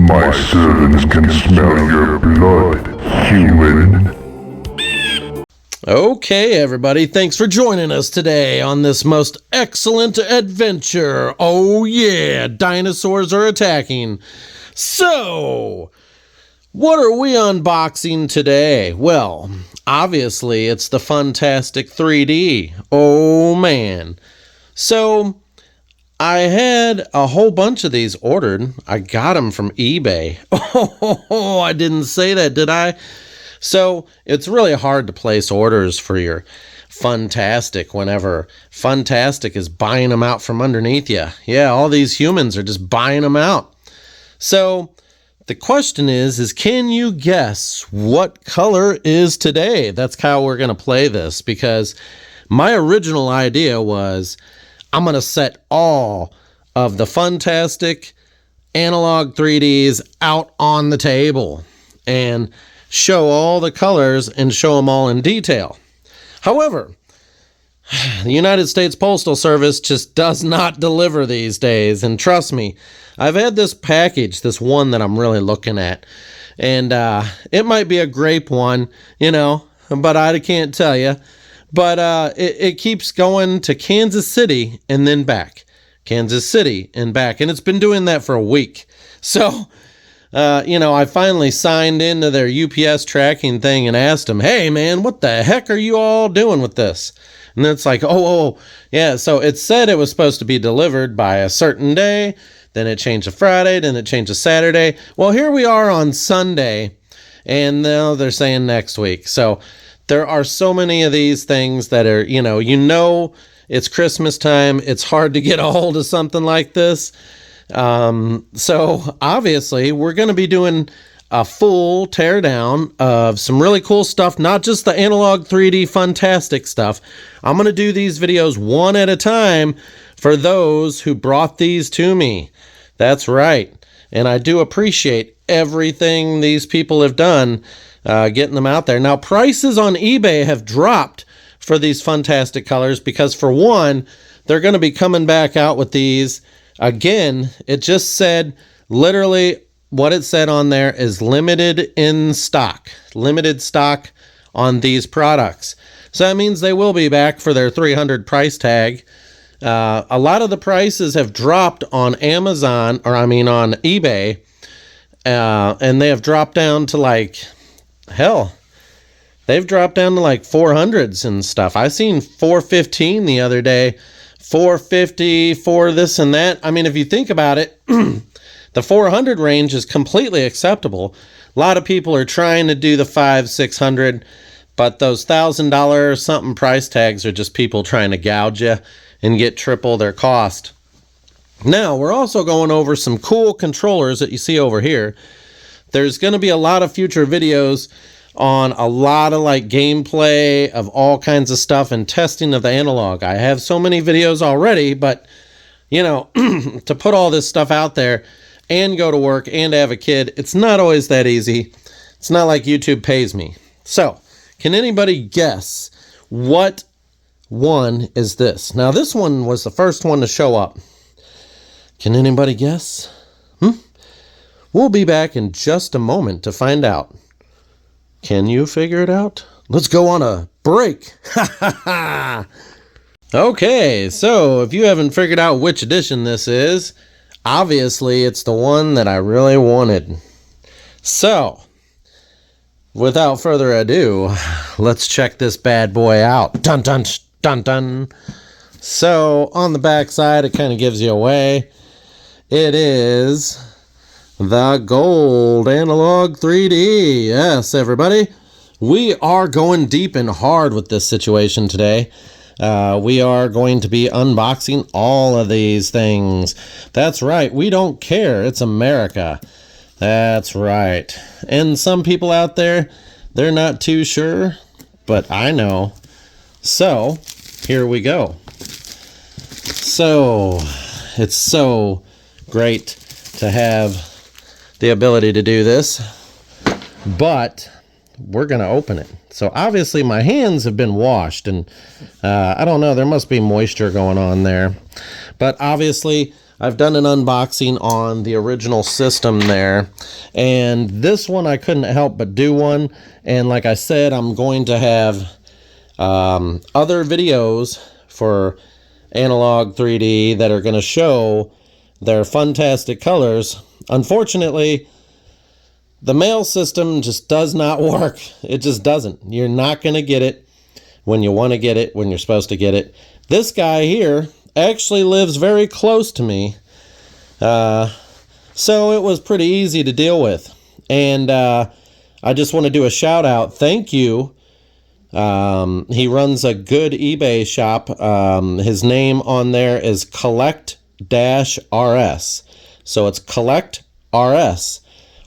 My servants can smell your blood, human. Okay, everybody, thanks for joining us today on this most excellent adventure. Oh yeah, dinosaurs are attacking. So, what are we unboxing today? Well, obviously it's the Funtastic 3D. Oh man. So, I had a whole bunch of these ordered. I got them from eBay. Oh, I didn't say that, did I? So it's really hard to place orders for your Funtastic whenever Funtastic is buying them out from underneath you. Yeah, all these humans are just buying them out. So the question is can you guess what color is today? That's how we're going to play this, because my original idea was I'm going to set all of the Funtastic Analogue 3Ds out on the table and show all the colors and show them all in detail. However, the United States Postal Service just does not deliver these days. And trust me, I've had this package, this one that I'm really looking at, and it might be a grape one, but I can't tell you. But it keeps going to Kansas City and then back. Kansas City and back. And it's been doing that for a week. So, I finally signed into their UPS tracking thing and asked them, hey, man, what the heck are you all doing with this? And it's like, yeah. So it said it was supposed to be delivered by a certain day. Then it changed to Friday. Then it changed to Saturday. Well, here we are on Sunday. And now they're saying next week. So there are so many of these things that are, it's Christmas time. It's hard to get a hold of something like this. So obviously we're going to be doing a full teardown of some really cool stuff, not just the Analogue 3D Funtastic stuff. I'm going to do these videos one at a time for those who brought these to me. That's right. And I do appreciate everything these people have done, getting them out there. Now, prices on eBay have dropped for these Funtastic colors because, for one, they're going to be coming back out with these. Again, it just said, literally what it said on there is limited in stock. Limited stock on these products. So that means they will be back for their $300 price tag. A lot of the prices have dropped on Amazon, on eBay. And they have dropped down to they've dropped down to like 400s and stuff. I seen 415 the other day. 450 for this and that. I mean, if you think about it, the 400 range is completely acceptable. A lot of people are trying to do the 500-600, but those $1,000 something price tags are just people trying to gouge you and get triple their cost. Now, we're also going over some cool controllers that you see over here. There's going to be a lot of future videos on a lot of gameplay of all kinds of stuff and testing of the Analogue. I have so many videos already, but to put all this stuff out there and go to work and have a kid, it's not always that easy. It's not like YouTube pays me. So, can anybody guess what one is this? Now, this one was the first one to show up. Can anybody guess? We'll be back in just a moment to find out. Can you figure it out? Let's go on a break. Okay, so if you haven't figured out which edition this is, obviously it's the one that I really wanted. So, without further ado, let's check this bad boy out. Dun dun dun dun. So, on the back side, it kind of gives you away. It is the gold Analogue 3D. Yes, everybody. We are going deep and hard with this situation today. We are going to be unboxing all of these things. That's right. We don't care. It's America. That's right. And some people out there, they're not too sure, but I know. So, here we go. So, it's so great to have the ability to do this, but we're going to open it. So obviously my hands have been washed, and I don't know, there must be moisture going on there. But obviously I've done an unboxing on the original system there, and this one I couldn't help but do one. And like I said, I'm going to have other videos for Analogue 3D that are going to show their Funtastic colors. Unfortunately, the mail system just does not work. It just doesn't. You're not going to get it when you want to get it, when you're supposed to get it. This guy here actually lives very close to me, so it was pretty easy to deal with. And I just want to do a shout out. Thank you. He runs a good eBay shop. His name on there is Collect-RS. So it's Collect-RS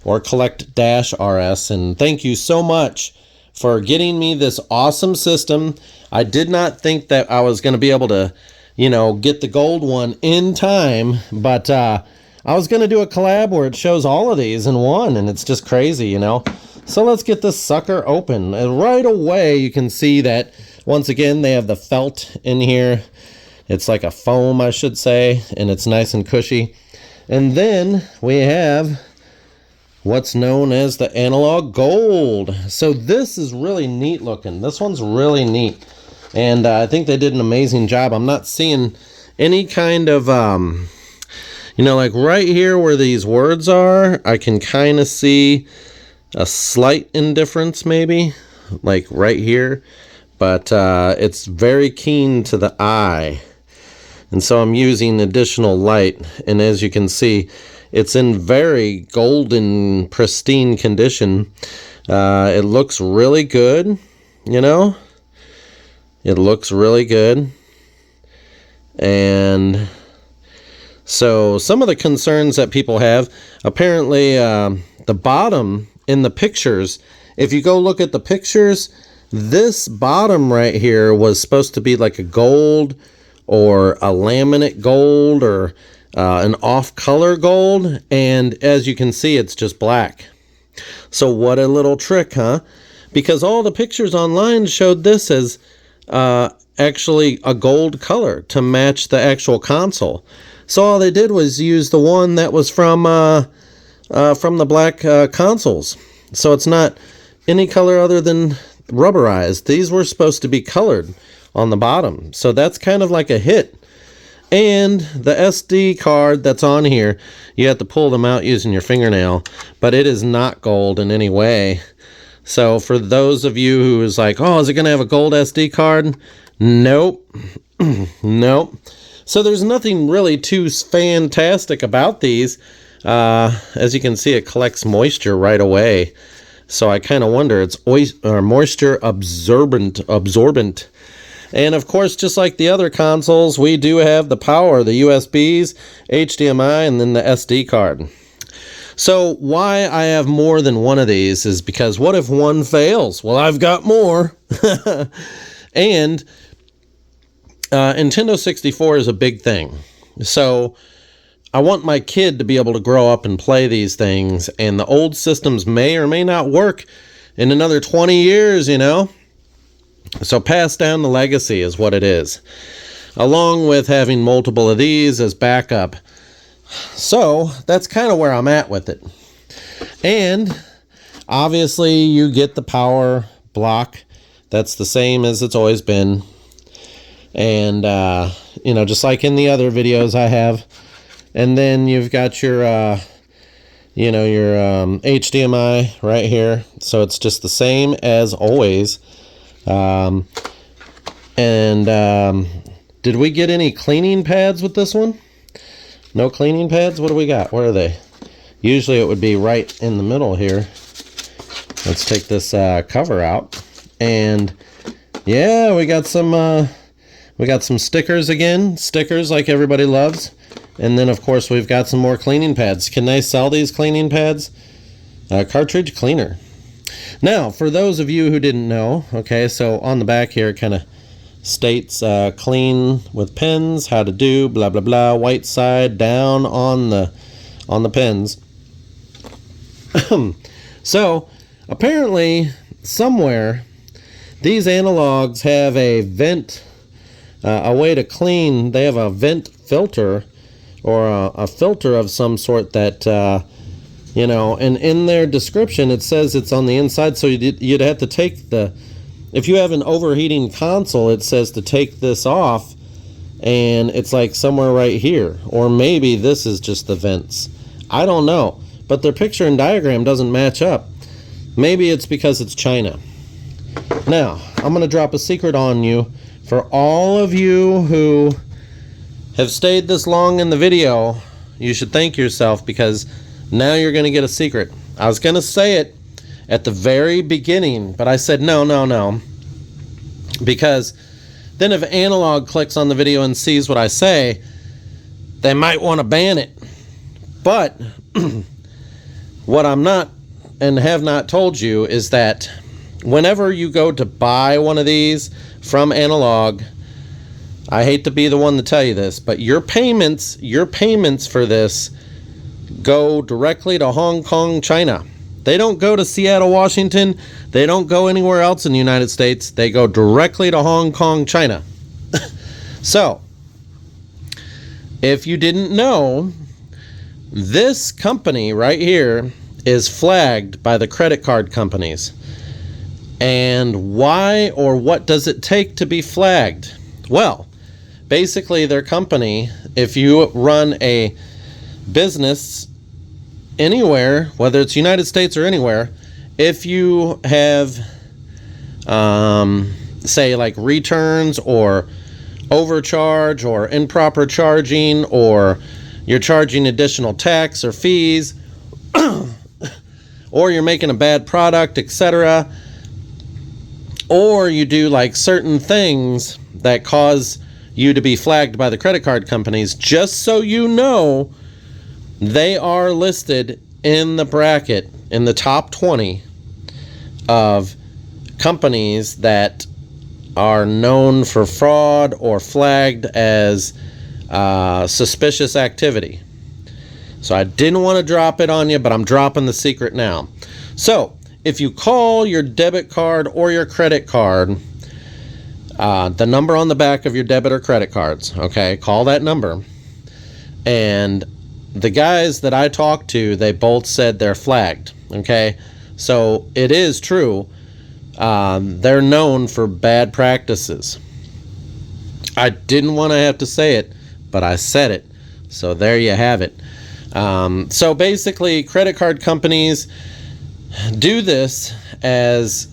or Collect-RS. And thank you so much for getting me this awesome system. I did not think that I was going to be able to, get the gold one in time, but I was going to do a collab where it shows all of these in one, and it's just crazy, So let's get this sucker open. And right away, you can see that, once again, they have the felt in here. It's like a foam, I should say, and it's nice and cushy. And then we have what's known as the Analogue Gold. So this is really neat looking. This one's really neat. And I think they did an amazing job. I'm not seeing any kind of, like right here where these words are, I can kind of see a slight indifference maybe, like right here. But it's very keen to the eye. And so I'm using additional light. And as you can see, it's in very golden, pristine condition. It looks really good, It looks really good. And so some of the concerns that people have, apparently the bottom in the pictures, if you go look at the pictures, this bottom right here was supposed to be like a gold or a laminate gold or an off-color gold, and as you can see, it's just black. So what a little trick, huh? Because all the pictures online showed this as actually a gold color to match the actual console. So all they did was use the one that was from the black consoles. So it's not any color other than rubberized. These were supposed to be colored on the bottom. So that's kind of like a hit. And the SD card that's on here, you have to pull them out using your fingernail, but it is not gold in any way. So for those of you who is like, oh, is it going to have a gold SD card? Nope. Nope. So there's nothing really too fantastic about these. As you can see, it collects moisture right away. So I kind of wonder, it's moisture absorbent. And of course, just like the other consoles, we do have the power, the USBs, HDMI, and then the SD card. So why I have more than one of these is because what if one fails? Well, I've got more. And Nintendo 64 is a big thing. So I want my kid to be able to grow up and play these things, and the old systems may or may not work in another 20 years, So pass down the legacy is what it is, along with having multiple of these as backup. So that's kind of where I'm at with it. And obviously you get the power block. That's the same as it's always been. And, just like in the other videos I have. And then you've got your, your HDMI right here. So it's just the same as always. Did we get any cleaning pads with this one? No cleaning pads? What do we got? Where are they? Usually it would be right in the middle here. Let's take this cover out. And yeah, we got some stickers again. Stickers like everybody loves. And then of course we've got some more cleaning pads. Can they sell these cleaning pads? Cartridge cleaner. Now, for those of you who didn't know, okay, so on the back here it kind of states clean with pens, how to do, blah, blah, blah, white side down on the pens. So, apparently, somewhere, these analogs have a vent, a way to clean. They have a vent filter or a filter of some sort that, and in their description it says it's on the inside, so you'd have to take if you have an overheating console, it says to take this off, and it's like somewhere right here, or maybe this is just the vents. I don't know, but their picture and diagram doesn't match up. Maybe it's because it's China. Now, I'm going to drop a secret on you. For all of you who have stayed this long in the video, you should thank yourself, because now you're going to get a secret. I was going to say it at the very beginning, but I said no, because then if Analogue clicks on the video and sees what I say, they might want to ban it. But what I'm not and have not told you is that whenever you go to buy one of these from Analogue, I hate to be the one to tell you this, but your payments for this go directly to Hong Kong, China. They don't go to Seattle, Washington. They don't go anywhere else in the United States. They go directly to Hong Kong, China. So, if you didn't know, this company right here is flagged by the credit card companies. And why or what does it take to be flagged? Well, basically their company, if you run a business anywhere, whether it's United States or anywhere, if you have, say, like returns or overcharge or improper charging, or you're charging additional tax or fees, or you're making a bad product, etc., or you do like certain things that cause you to be flagged by the credit card companies, just so you know, they are listed in the bracket, in the top 20 of companies that are known for fraud or flagged as suspicious activity. So I didn't want to drop it on you, but I'm dropping the secret now. So if you call your debit card or your credit card, the number on the back of your debit or credit cards, okay, call that number, and the guys that I talked to, they both said they're flagged, okay? So it is true. They're known for bad practices. I didn't want to have to say it, but I said it. So there you have it. So basically, credit card companies do this as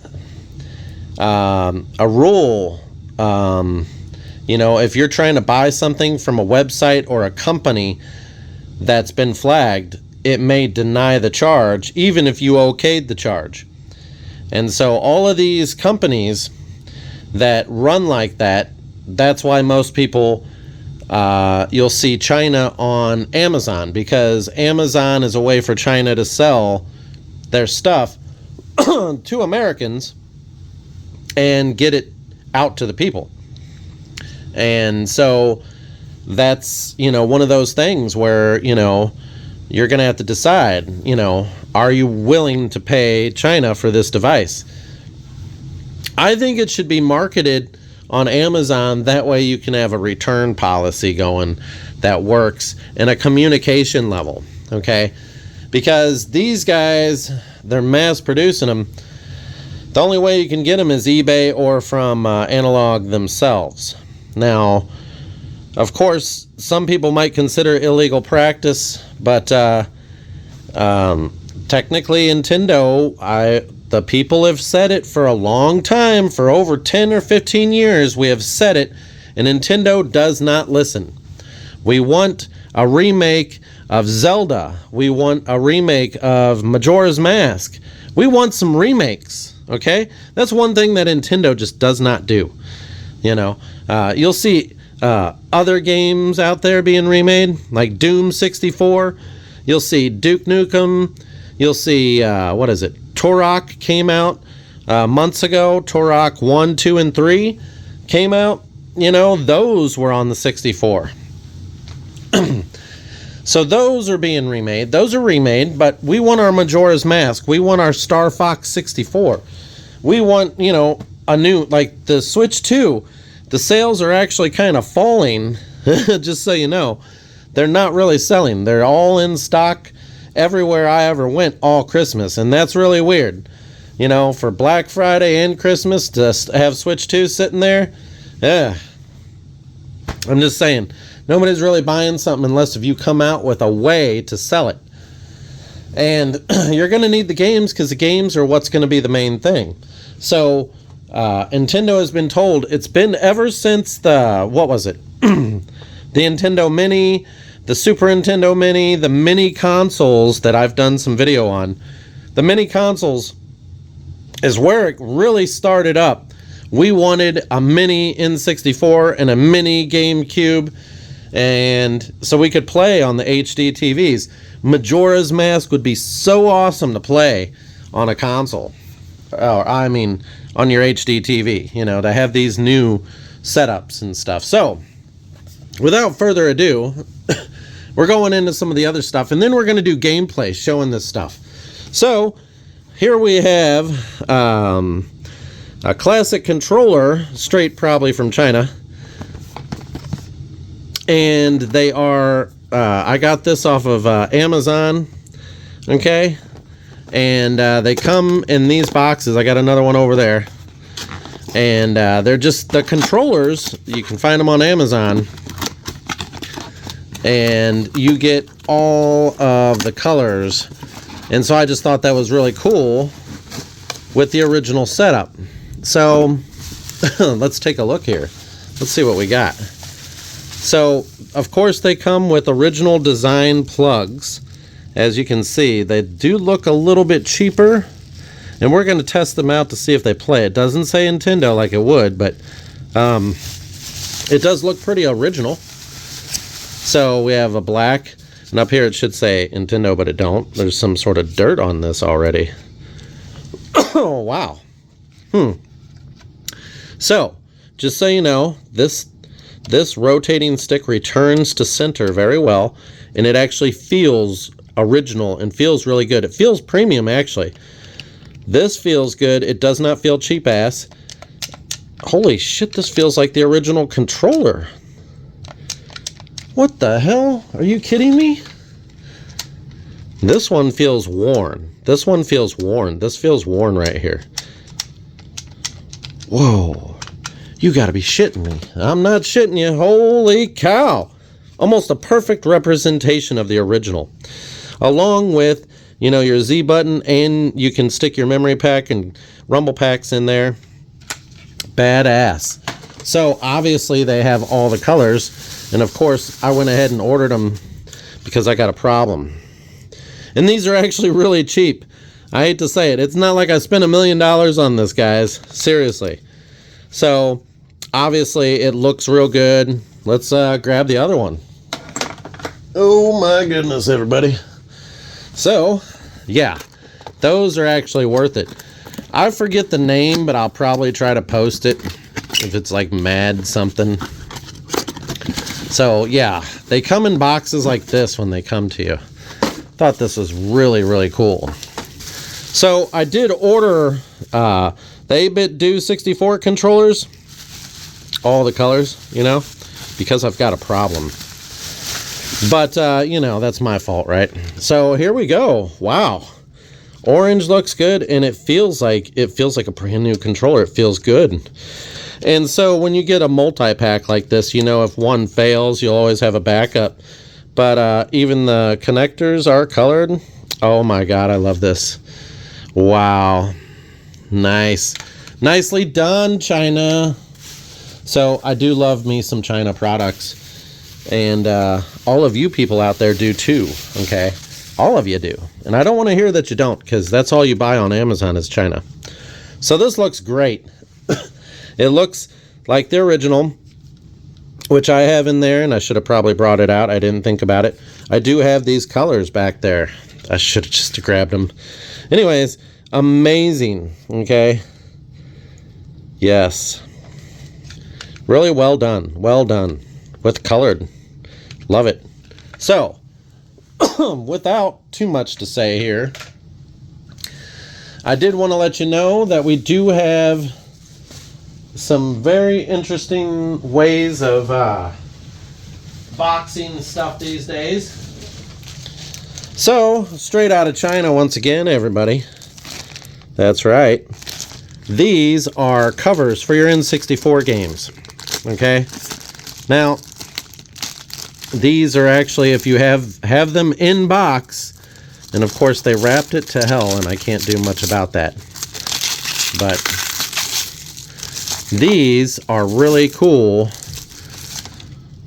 a rule. If you're trying to buy something from a website or a company that's been flagged, it may deny the charge even if you okayed the charge. And so all of these companies that run like that, that's why most people, you'll see China on Amazon, because Amazon is a way for China to sell their stuff to Americans and get it out to the people. And so that's, one of those things where, you're going to have to decide, are you willing to pay China for this device? I think it should be marketed on Amazon. That way you can have a return policy going that works and a communication level, okay? Because these guys, they're mass producing them. The only way you can get them is eBay or from Analogue themselves. Now, of course, some people might consider it illegal practice, but technically Nintendo, the people have said it for a long time, for over 10 or 15 years, we have said it, and Nintendo does not listen. We want a remake of Zelda. We want a remake of Majora's Mask. We want some remakes, okay? That's one thing that Nintendo just does not do. You'll see other games out there being remade, like Doom 64. You'll see Duke Nukem. You'll see, Turok came out months ago. Turok 1, 2, and 3 came out. Those were on the 64. So those are being remade. Those are remade, but we want our Majora's Mask. We want our Star Fox 64. We want, a new, like the Switch 2. The sales are actually kind of falling, just so you know. they're not really selling. They're all in stock everywhere I ever went all Christmas, and that's really weird. You know, for Black Friday and Christmas to have Switch 2 sitting there, yeah. I'm just saying, nobody's really buying something unless if you come out with a way to sell it. And you're going to need the games, because the games are what's going to be the main thing. So, Nintendo has been told, it's been ever since the, what was it? The Nintendo Mini, the Super Nintendo Mini, the mini consoles that I've done some video on. The mini consoles is where it really started up. We wanted a mini N64 and a mini GameCube, and so we could play on the HD TVs. Majora's Mask would be so awesome to play on a console. Or, I mean, on your HD TV, you know, to have these new setups and stuff. So, without further ado, we're going into some of the other stuff, and then we're going to do gameplay showing this stuff. So, here we have a classic controller, straight probably from China. And they are, I got this off of Amazon, okay? And they come in these boxes. I got another one over there. And they're just the controllers. You can find them on Amazon. And you get all of the colors. And so I just thought that was really cool with the original setup. So let's take a look here. Let's see what we got. So, of course, they come with original design plugs. As you can see, they do look a little bit cheaper. And we're going to test them out to see if they play. It doesn't say Nintendo like it would, but it does look pretty original. So we have a black, and up here it should say Nintendo, but it don't. There's some sort of dirt on this already. Oh, wow. So, just so you know, this rotating stick returns to center very well, and it actually feels original and feels really good. It feels premium, actually. This feels good. It does not feel cheap ass. Holy shit, this feels like the original controller. What the hell? Are you kidding me? This one feels worn. This one feels worn. This feels worn right here. Whoa. You gotta be shitting me. I'm not shitting you. Holy cow. Almost a perfect representation of the original. Along with, you know, your Z button, and you can stick your memory pack and rumble packs in there. Badass. So, obviously, they have all the colors. And, of course, I went ahead and ordered them because I got a problem. And these are actually really cheap. I hate to say it. It's not like I spent $1 million on this, guys. Seriously. So, obviously, it looks real good. Let's grab the other one. Oh, my goodness, everybody. So, yeah. Those are actually worth it. I forget the name, but I'll probably try to post it if it's like Mad something. So, yeah. They come in boxes like this when they come to you. Thought this was really, really cool. So, I did order the 8-bit Do 64 controllers. All the colors, you know, because I've got a problem. But, you know, that's my fault, right? So, here we go. Wow. Orange looks good, and it feels like a brand new controller. It feels good. And so, when you get a multi-pack like this, you know, if one fails, you'll always have a backup. But even the connectors are colored. Oh my god, I love this. Wow. Nice. Nicely done, China. So I do love me some China products. And all of you people out there do too, okay? All of you do. And I don't want to hear that you don't, because that's all you buy on Amazon is China. So this looks great. It looks like the original, which I have in there, and I should have probably brought it out. I didn't think about it. I do have these colors back there. I should have just grabbed them. Anyways, amazing, okay? Yes. Really well done. Well done. With colored. Love it. So, without too much to say here, I did want to let you know that we do have some very interesting ways of boxing stuff these days. So, straight out of China once again, everybody. That's right. These are covers for your N64 games. Okay? Now, these are actually, if you have them in box, and of course they wrapped it to hell, and I can't do much about that. But these are really cool.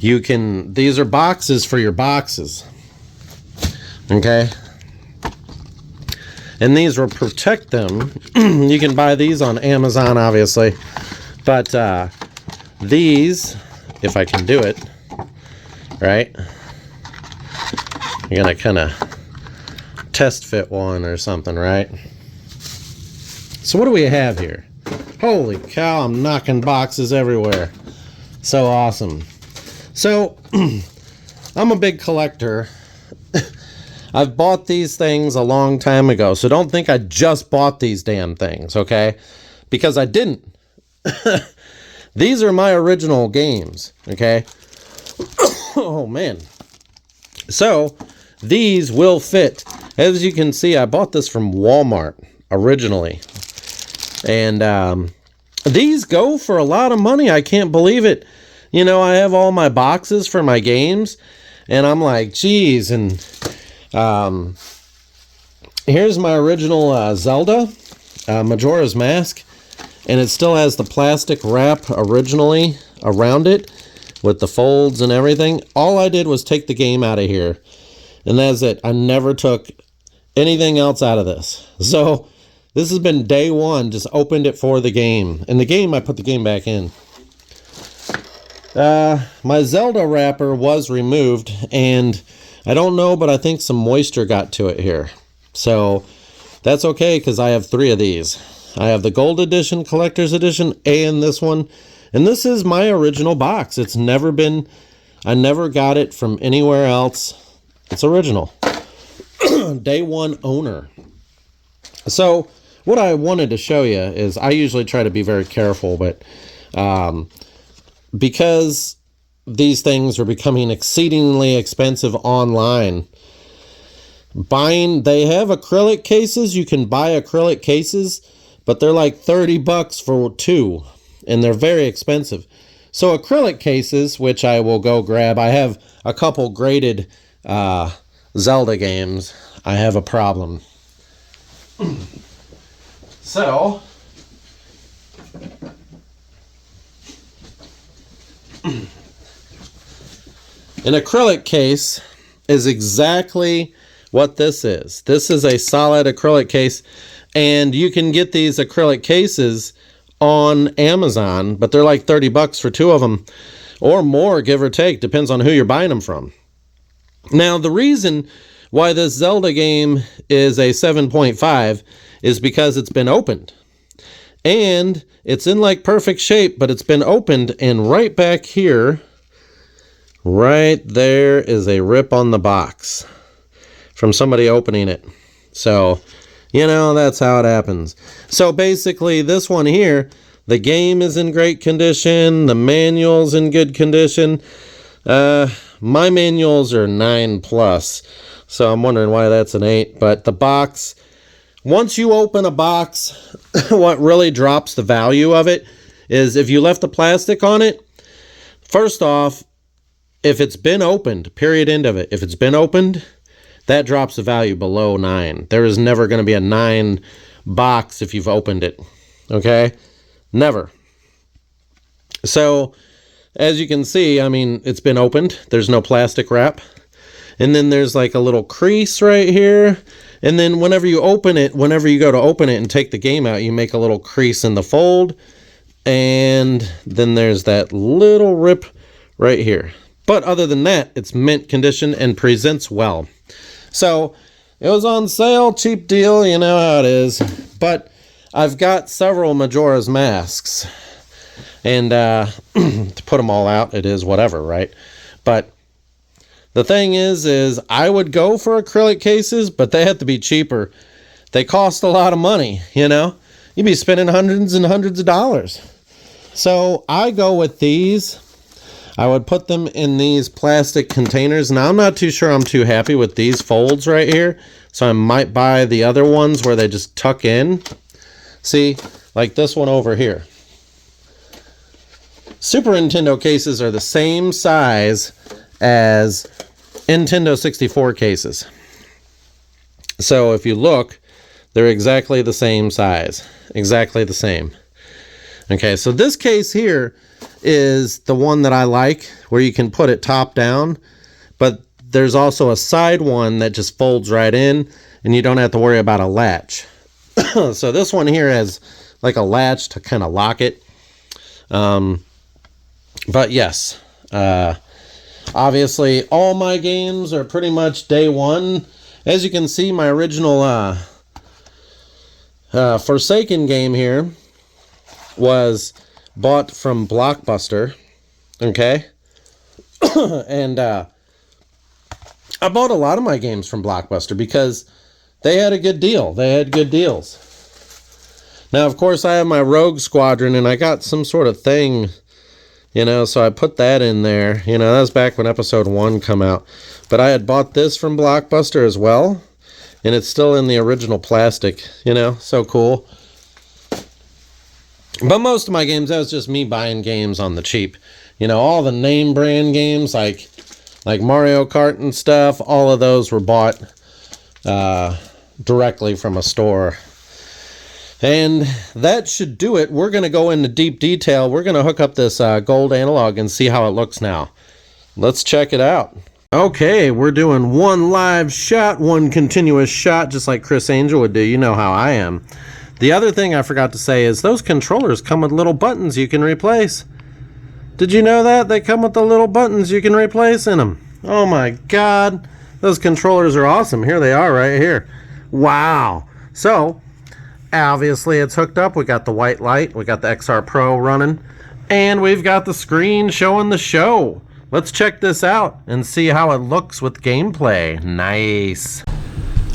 These are boxes for your boxes. Okay? And these will protect them. You can buy these on Amazon, obviously. But these, if I can do it, right? You're going to kind of test fit one or something, right? So what do we have here? Holy cow, I'm knocking boxes everywhere. So awesome. So, I'm a big collector. I've bought these things a long time ago, so don't think I just bought these damn things, okay? Because I didn't. These are my original games, okay? Oh, man. So, these will fit. As you can see, I bought this from Walmart originally. And these go for a lot of money. I can't believe it. You know, I have all my boxes for my games, and I'm like, geez. And here's my original Zelda, Majora's Mask, and it still has the plastic wrap originally around it with the folds and everything. All I did was take the game out of here, and that's it. I never took anything else out of this. So this has been day one, just opened it for the game. In the game, I put the game back in. My Zelda wrapper was removed, and I don't know, but I think some moisture got to it here. So that's okay, because I have 3 of these. I have the Gold Edition, Collector's Edition, and this one. And this is my original box. It's never been, I never got it from anywhere else. It's original. Day one owner. So what I wanted to show you is, I usually try to be very careful, but because these things are becoming exceedingly expensive online, they have acrylic cases. You can buy acrylic cases, but they're like $30 for 2, and they're very expensive. So acrylic cases, which I will go grab, I have a couple graded Zelda games. I have a problem. So an acrylic case is exactly what this is. This is a solid acrylic case, and you can get these acrylic cases on Amazon, but they're like $30 for 2 of them, or more, give or take, depends on who you're buying them from. Now, the reason why this Zelda game is a 7.5 is because it's been opened. And it's in like perfect shape, but it's been opened, and right back here, right there is a rip on the box from somebody opening it. So, you know, that's how it happens. So basically, this one here, the game is in great condition, the manual's in good condition. My manuals are 9+, so I'm wondering why that's an 8. But the box, once you open a box, what really drops the value of it is if you left the plastic on it. First off, if it's been opened, period, end of it, if it's been opened, that drops the value below 9. There is never going to be a 9 box if you've opened it. Okay? Never. So, as you can see, I mean, it's been opened. There's no plastic wrap. And then there's like a little crease right here. And then whenever you open it, whenever you go to open it and take the game out, you make a little crease in the fold. And then there's that little rip right here. But other than that, it's mint condition and presents well. So it was on sale, cheap deal, you know how it is. But I've got several Majora's Masks. And to put them all out, it is whatever, right? But the thing is I would go for acrylic cases, but they have to be cheaper. They cost a lot of money, you know? You'd be spending hundreds and hundreds of dollars. So I go with these. I would put them in these plastic containers. Now, I'm not too sure I'm too happy with these folds right here, so I might buy the other ones where they just tuck in. See, like this one over here. Super Nintendo cases are the same size as Nintendo 64 cases. So if you look, they're exactly the same size. Exactly the same. Okay, so this case here is the one that I like, where you can put it top down, but there's also a side one that just folds right in, and you don't have to worry about a latch. So this one here has like a latch to kind of lock it. But yes, obviously all my games are pretty much day one. As you can see, my original Forsaken game here was bought from Blockbuster, okay? And I bought a lot of my games from Blockbuster because they had a good deal. They had good deals. Now, of course, I have my Rogue Squadron, and I got some sort of thing, you know, so I put that in there. You know, that was back when Episode 1 come out. But I had bought this from Blockbuster as well, and it's still in the original plastic, you know, so cool. But most of my games, that was just me buying games on the cheap. You know, all the name brand games like Mario Kart and stuff, all of those were bought directly from a store. And that should do it. We're going to go into deep detail. We're going to hook up this gold analog and see how it looks now. Let's check it out. Okay, we're doing one live shot, one continuous shot, just like Chris Angel would do. You know how I am. The other thing I forgot to say is those controllers come with little buttons you can replace. Did you know that? They come with the little buttons you can replace in them. Oh my God. Those controllers are awesome. Here they are right here. Wow. So, obviously it's hooked up. We got the white light. We got the XR Pro running. And we've got the screen showing the show. Let's check this out and see how it looks with gameplay. Nice.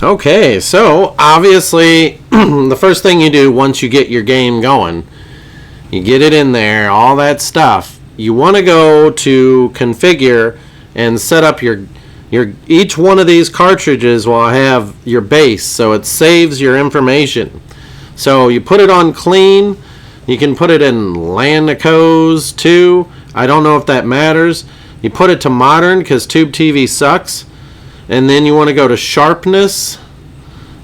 Okay, so obviously the first thing you do once you get your game going, you get it in there, all that stuff. You want to go to configure and set up your each one of these cartridges will have your base, so it saves your information. So you put it on clean. You can put it in Landicos too. I don't know if that matters. You put it to modern because Tube TV sucks. And then you want to go to sharpness.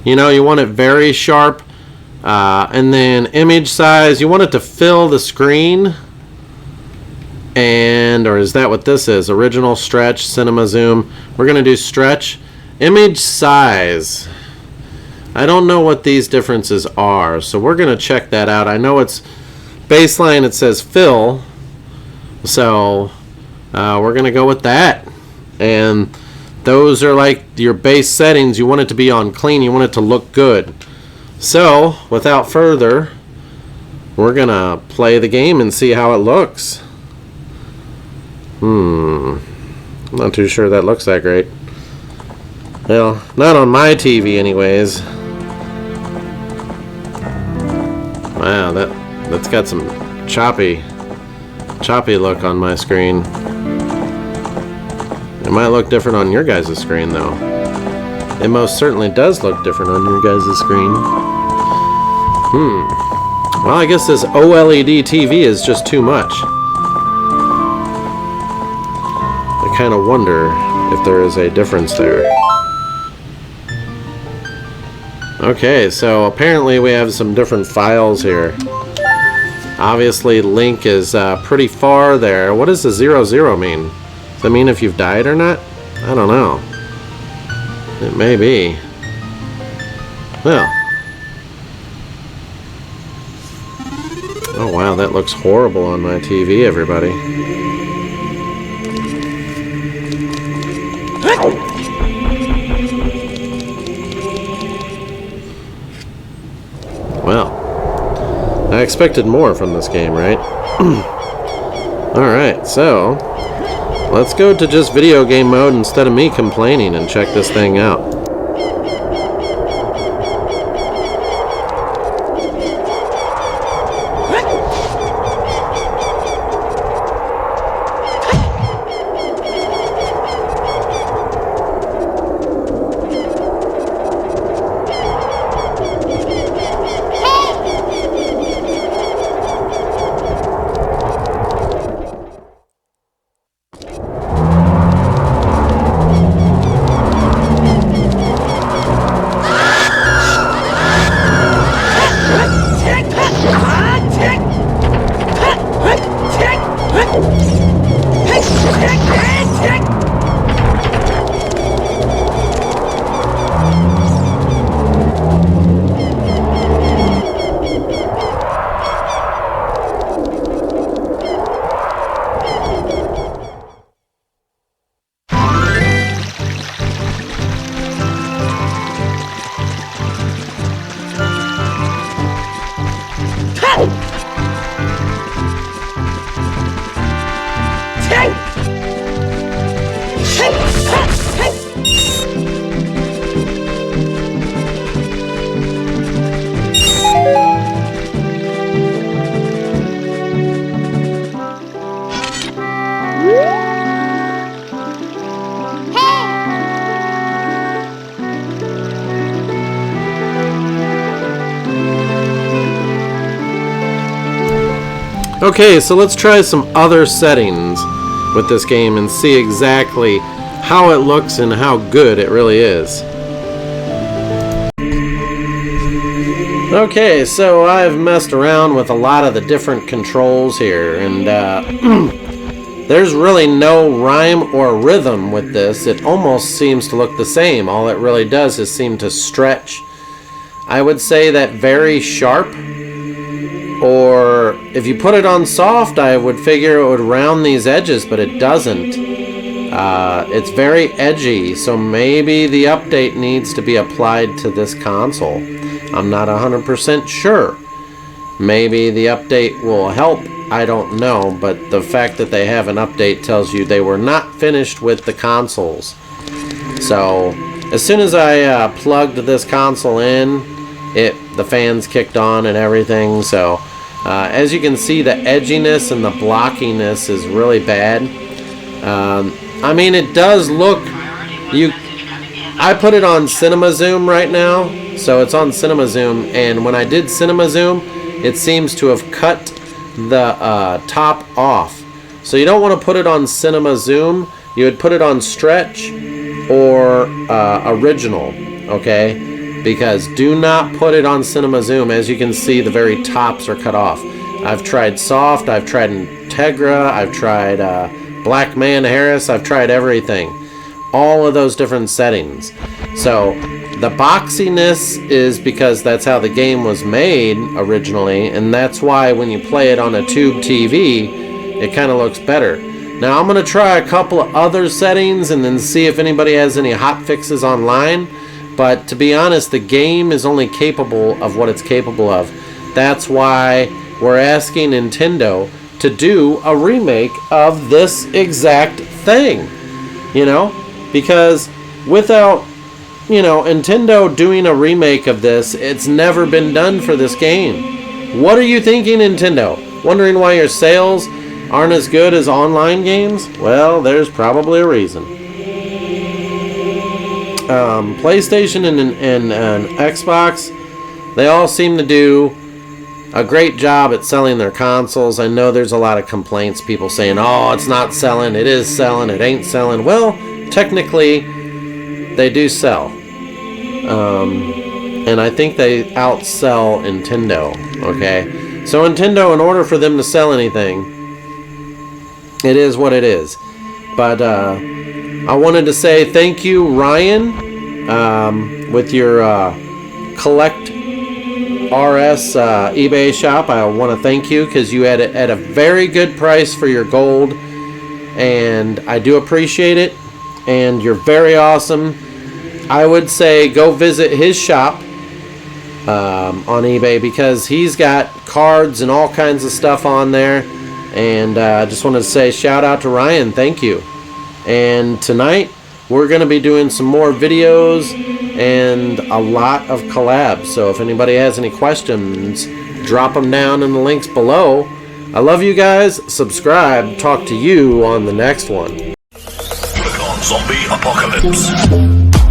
You know, you want it very sharp. And then image size. You want it to fill the screen. And, or is that what this is? Original, stretch, cinema, zoom. We're going to do stretch. Image size. I don't know what these differences are. So we're going to check that out. I know it's baseline. It says fill. So we're going to go with that. And those are like your base settings. You want it to be on clean. You want it to look good. So, without further, we're going to play the game and see how it looks. I'm not too sure that looks that great. Well, not on my TV anyways. Wow, that's got some choppy look on my screen. It might look different on your guys' screen, though. It most certainly does look different on your guys' screen. Well, I guess this OLED TV is just too much. I kind of wonder if there is a difference there. Okay, so apparently we have some different files here. Obviously, Link is pretty far there. What does the 00 mean? Does that mean if you've died or not? I don't know. It may be. Well. Oh wow, that looks horrible on my TV, everybody. Well, I expected more from this game, right? Alright, so let's go to just video game mode instead of me complaining and check this thing out. Okay, so let's try some other settings with this game and see exactly how it looks and how good it really is. Okay, so I've messed around with a lot of the different controls here, and there's really no rhyme or rhythm with this. It almost seems to look the same. All it really does is seem to stretch. I would say that very sharp, or if you put it on soft, I would figure it would round these edges, but it doesn't. It's very edgy, so maybe the update needs to be applied to this console. I'm not 100% sure. Maybe the update will help, I don't know, but the fact that they have an update tells you they were not finished with the consoles. So, as soon as I plugged this console in, the fans kicked on and everything, so as you can see, the edginess and the blockiness is really bad. I mean, it does look... I put it on Cinema Zoom right now, so it's on Cinema Zoom, and when I did Cinema Zoom, it seems to have cut the top off. So you don't want to put it on Cinema Zoom. You would put it on Stretch or Original, okay? Because do not put it on Cinema Zoom. As you can see, the very tops are cut off. I've tried Soft, I've tried Integra, I've tried Black Man Harris, I've tried everything. All of those different settings. So the boxiness is because that's how the game was made originally, and that's why when you play it on a tube TV, it kind of looks better. Now I'm going to try a couple of other settings and then see if anybody has any hot fixes online. But to be honest, the game is only capable of what it's capable of. That's why we're asking Nintendo to do a remake of this exact thing. You know? Because without, Nintendo doing a remake of this, it's never been done for this game. What are you thinking, Nintendo? Wondering why your sales aren't as good as online games? Well, there's probably a reason. PlayStation and Xbox, they all seem to do a great job at selling their consoles. I know there's a lot of complaints, people saying, oh, it's not selling, it is selling, it ain't selling. Well, technically, they do sell. And I think they outsell Nintendo, okay? So Nintendo, in order for them to sell anything, it is what it is. But I wanted to say thank you, Ryan, with your Collect RS eBay shop. I want to thank you because you had it at a very good price for your gold, and I do appreciate it. And you're very awesome. I would say go visit his shop on eBay because he's got cards and all kinds of stuff on there. And I just wanted to say shout out to Ryan. Thank you. And tonight we're going to be doing some more videos and a lot of collabs. So if anybody has any questions, drop them down in the links below. I love you guys. Subscribe. Talk to you on the next one. Zombie Apocalypse.